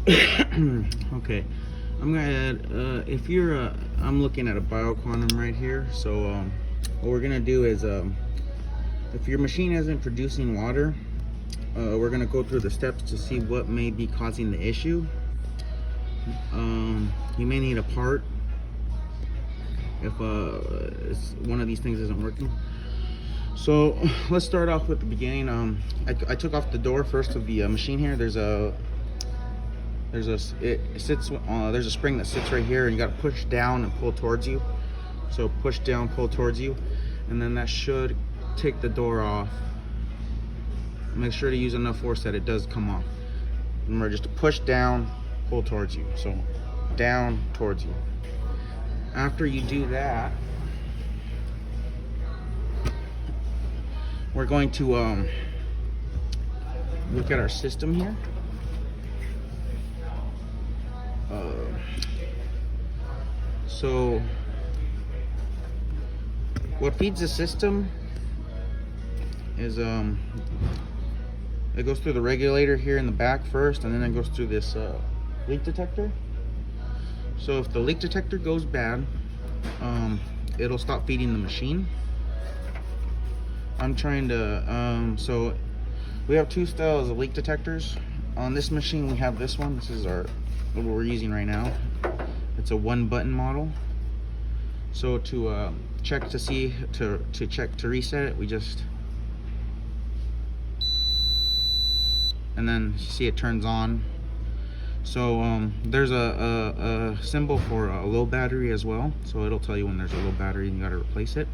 Okay, I'm gonna if you're I'm looking at a bioquantum right here. So what we're gonna do is if your machine isn't producing water, we're gonna go through the steps to see what may be causing the issue. You may need a part if one of these things isn't working. So let's start off with the beginning. I took off the door first of the machine here. There's a spring that sits right here, and you got to push down and pull towards you. So push down, pull towards you, and then that should take the door off. Make sure to use enough force that it does come off. Remember, just to push down, pull towards you. So down, towards you. After you do that, we're going to look at our system here. So what feeds the system is it goes through the regulator here in the back first, and then it goes through this leak detector. So if the leak detector goes bad, it'll stop feeding the machine. I'm trying to so we have two styles of leak detectors. On this machine we have this one. This is what we're using right now. It's a 1-button model. So to check to see to reset it, we just, and then you see it turns on. So there's a symbol for a low battery as well, so it'll tell you when there's a low battery and you got to replace it.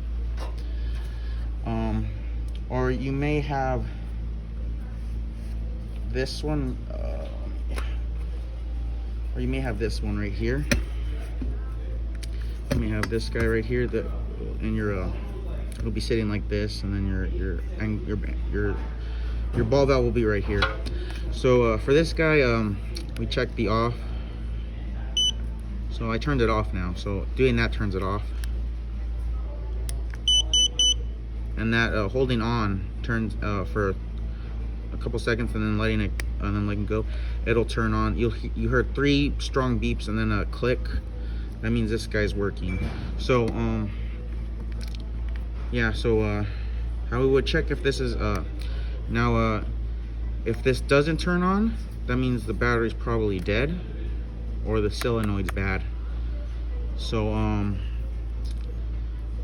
Or you may have this one, or you may have this one right here. You may have this guy right here that, and it'll be sitting like this, and then your ball valve will be right here. So for this guy, we checked the off. So I turned it off now. So doing that turns it off. And that holding on turns for a couple seconds, and then letting it go, it'll turn on. You heard 3 strong beeps and then a click. That means this guy's working. So yeah, so how we would check if this is now if this doesn't turn on, that means the battery's probably dead or the solenoid's bad. So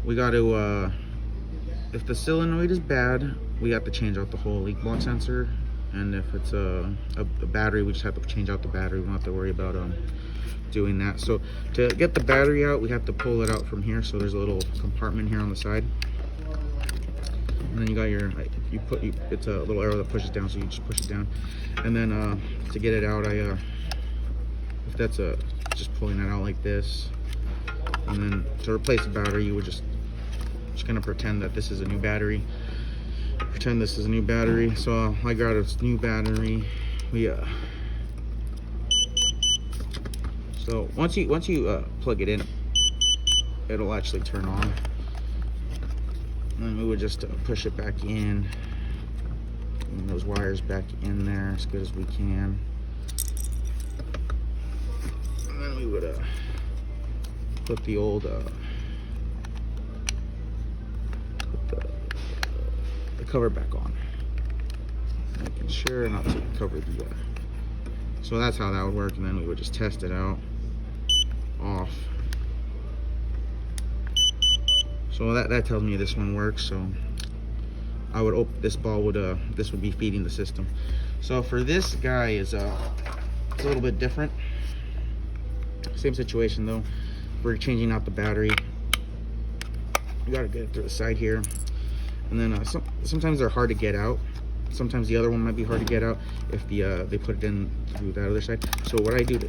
we got to if the solenoid is bad, we have to change out the whole leak block sensor. And if it's a battery, we just have to change out the battery. We don't have to worry about doing that. So to get the battery out, we have to pull it out from here. So there's a little compartment here on the side, and then you got your it's a little arrow that pushes down, so you just push it down. And then to get it out, if that's just pulling it out like this. And then to replace the battery, you would just gonna pretend that this is a new battery. Pretend this is a new battery. So I got a new battery. So once you plug it in, it'll actually turn on. And then we would just push it back in, and those wires back in there as good as we can. And then we would put the old the cover back on, making sure not to cover the so that's how that would work. And then we would just test it out off. So that tells me this one works. So I would open this ball would this would be feeding the system. So for this guy is it's a little bit different. Same situation though. We're changing out the battery. You gotta get it through the side here, and then sometimes they're hard to get out. Sometimes the other one might be hard to get out if they put it in through that other side. So what I do to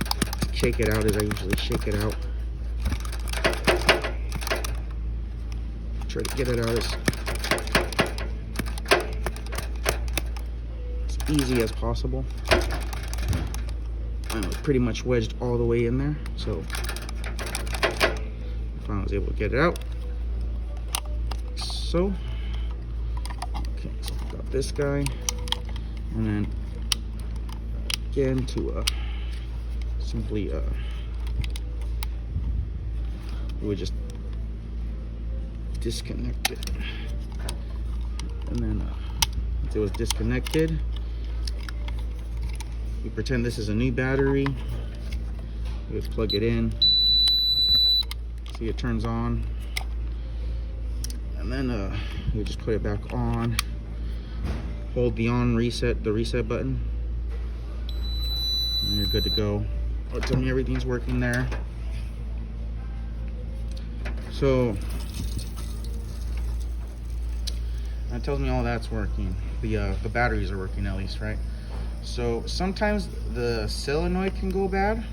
shake it out is I usually shake it out. Try to get it out as easy as possible. And it's pretty much wedged all the way in there. So I was able to get it out. So okay, so I've got this guy, and then again to simply we would just disconnect it, and then once it was disconnected, we pretend this is a new battery. We just plug it in. See, it turns on, and then we just put it back on. Hold the reset button, and you're good to go. It'll tell me everything's working there. So that tells me all that's working. The batteries are working at least, right? So sometimes the solenoid can go bad.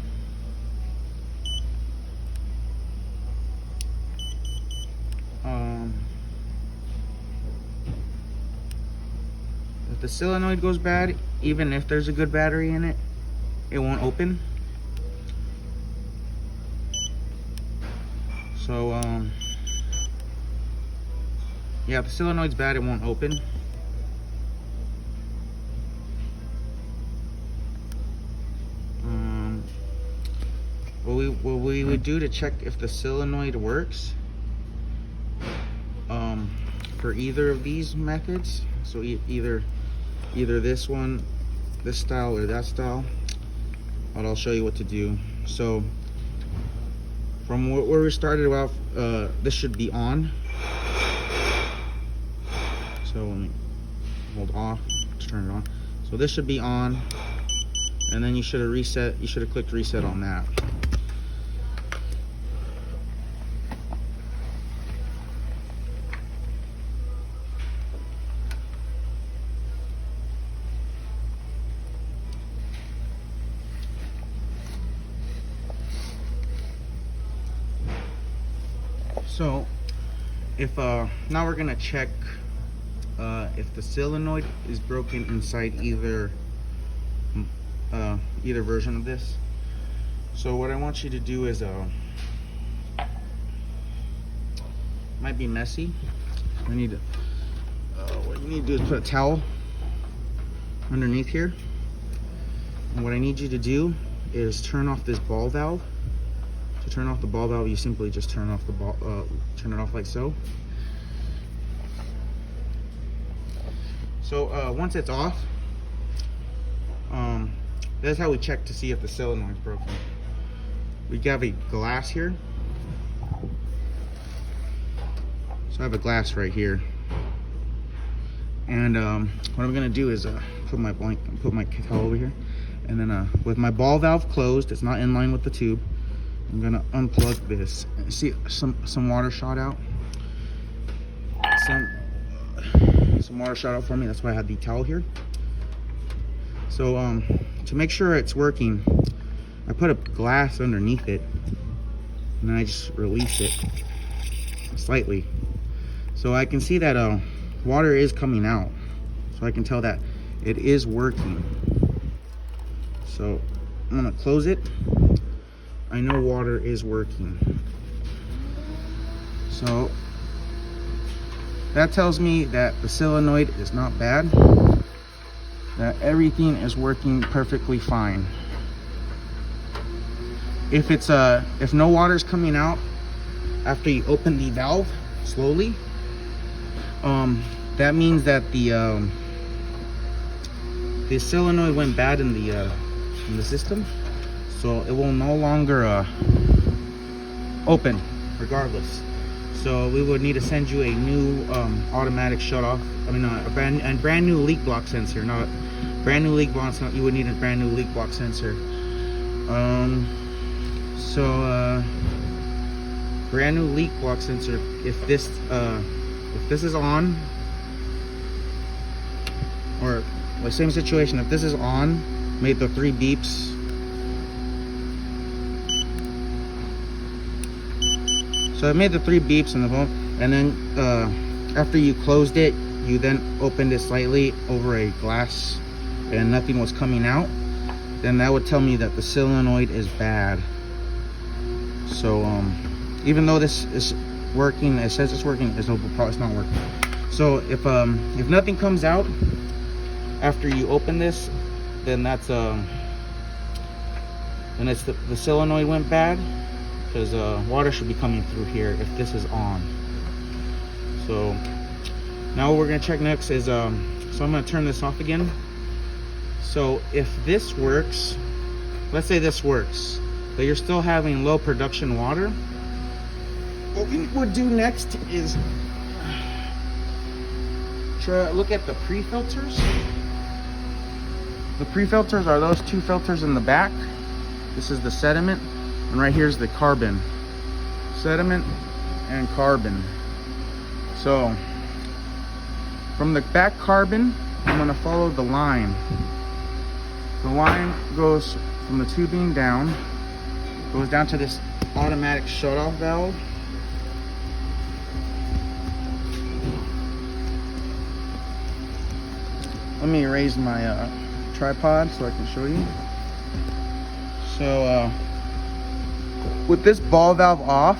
If the solenoid goes bad, even if there's a good battery in it, it won't open. So yeah, if the solenoid's bad, it won't open. What we would do to check if the solenoid works, for either of these methods, so either this one, this style, or that style, but I'll show you what to do. So from where we started out, this should be on. So let me hold off to turn it on. So this should be on, and then you should have reset. You should have clicked reset on that. So if now we're gonna check if the solenoid is broken inside either version of this. So what I want you to do is might be messy. I need to what you need to do is put a towel underneath here, and what I need you to do is turn off this ball valve. To turn off the ball valve, you simply just turn off the ball, turn it off like so. So once it's off, that's how we check to see if the solenoid's broken. We have a glass here. So I have a glass right here, and what I'm gonna do is put my towel over here, and then with my ball valve closed, it's not in line with the tube, I'm gonna unplug this. See some water shot out. Some water shot out for me. That's why I had the towel here. So to make sure it's working, I put a glass underneath it, and then I just release it slightly, so I can see that water is coming out. So I can tell that it is working. So I'm gonna close it. I know water is working. So that tells me that the solenoid is not bad, that everything is working perfectly fine. If it's if no water is coming out after you open the valve slowly, that means that the solenoid went bad in the system. So it will no longer open regardless. So we would need to send you a new automatic shut off. I mean a brand new leak block sensor, not brand new leak block. You would need a brand new leak block sensor. Brand new leak block sensor. If this is on, or the same situation, if this is on, made the 3 beeps. So it made the 3 beeps in the phone, and then after you closed it, you then opened it slightly over a glass and nothing was coming out, then that would tell me that the solenoid is bad. So even though this is working, it says it's working, it's not working. So if nothing comes out after you open this, then that's and it's the solenoid went bad, because water should be coming through here if this is on. So now what we're gonna check next is so I'm gonna turn this off again. So if this works, let's say this works, but you're still having low production water, what we would do next is try look at the pre-filters. The pre-filters are those two filters in the back. This is the sediment, and right here's the carbon. Sediment and carbon. So from the back carbon, I'm gonna follow the line. The line goes from the tubing down, goes down to this automatic shutoff valve. Let me raise my tripod so I can show you. So with this ball valve off,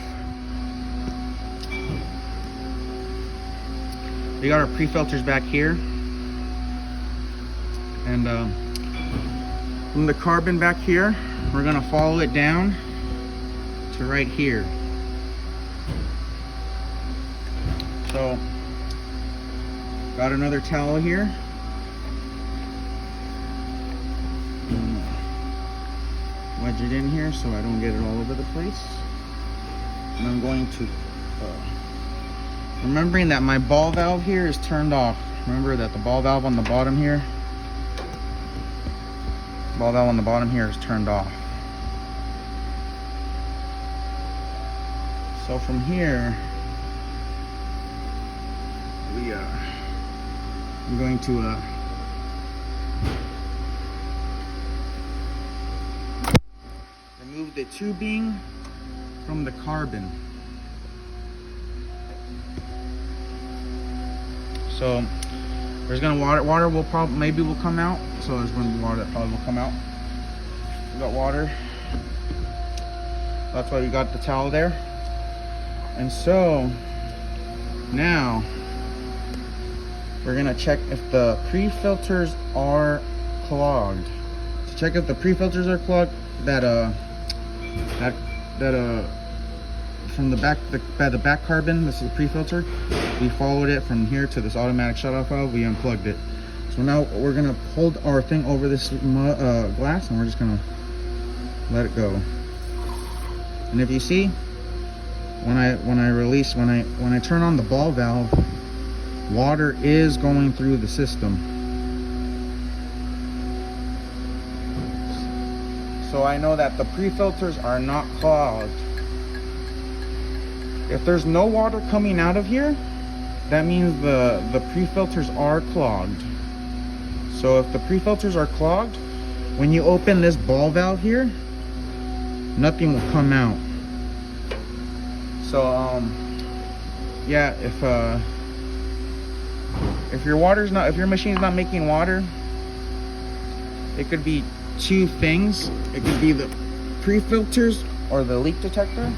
we got our pre-filters back here, and from the carbon back here, we're gonna follow it down to right here. So got another towel here. Wedge it in here so I don't get it all over the place. And I'm going to remembering that my ball valve here is turned off. Remember that the ball valve on the bottom here, is turned off. So from here, I'm going to remove the tubing from the carbon. So there's gonna water will probably maybe will come out. So there's gonna be water that probably will come out. We got water. That's why we got the towel there. And so now we're gonna check if the pre-filters are clogged. To check if the pre-filters are clogged, from the back carbon, this is the pre-filter. We followed it from here to this automatic shutoff valve. We unplugged it. So now we're gonna hold our thing over this glass, and we're just gonna let it go. And if you see, when I turn on the ball valve, water is going through the system. So I know that the pre-filters are not clogged. If there's no water coming out of here, that means the pre-filters are clogged. So if the pre-filters are clogged, when you open this ball valve here, nothing will come out. So yeah, if your machine's not making water, it could be two things. It could be the pre-filters or the leak detector.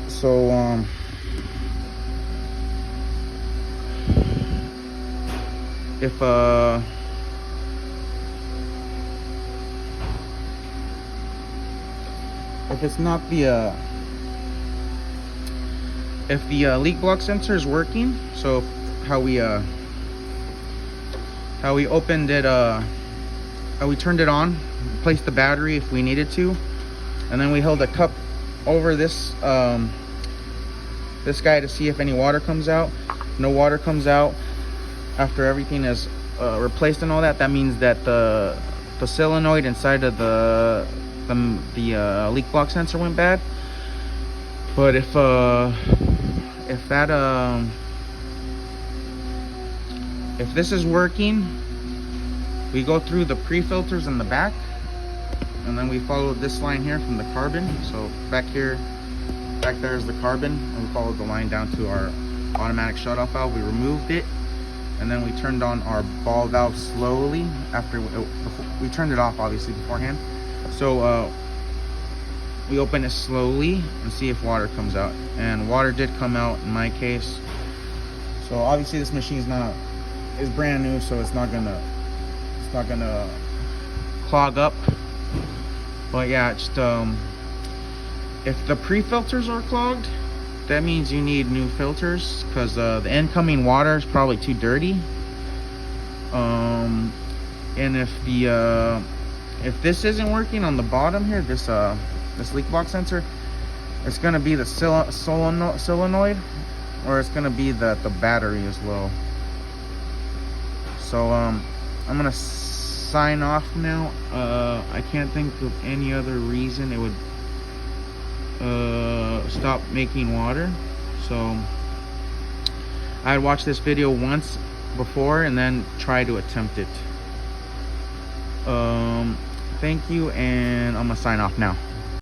So if it's not the if the leak block sensor is working, so how we opened it, how we turned it on, placed the battery if we needed to, and then we held a cup over this this guy to see if any water comes out. No water comes out after everything is replaced and all that. That means that the solenoid inside of the leak block sensor went bad. But if this is working, we go through the pre-filters in the back, and then we follow this line here from the carbon. So back there is the carbon, and we followed the line down to our automatic shutoff valve. We removed it, and then we turned on our ball valve slowly after we turned it off, obviously, beforehand. So we open it slowly and see if water comes out, and water did come out in my case. So obviously this machine is brand new, so it's not gonna clog up But yeah, just if the pre-filters are clogged, that means you need new filters, because the incoming water is probably too dirty. And if this isn't working on the bottom here, this leak block sensor, it's gonna be the solenoid, or it's gonna be that the battery is low. So I'm gonna sign off now. I can't think of any other reason it would stop making water. So I'd watch this video once before and then try to attempt it. Thank you, and I'm gonna sign off now.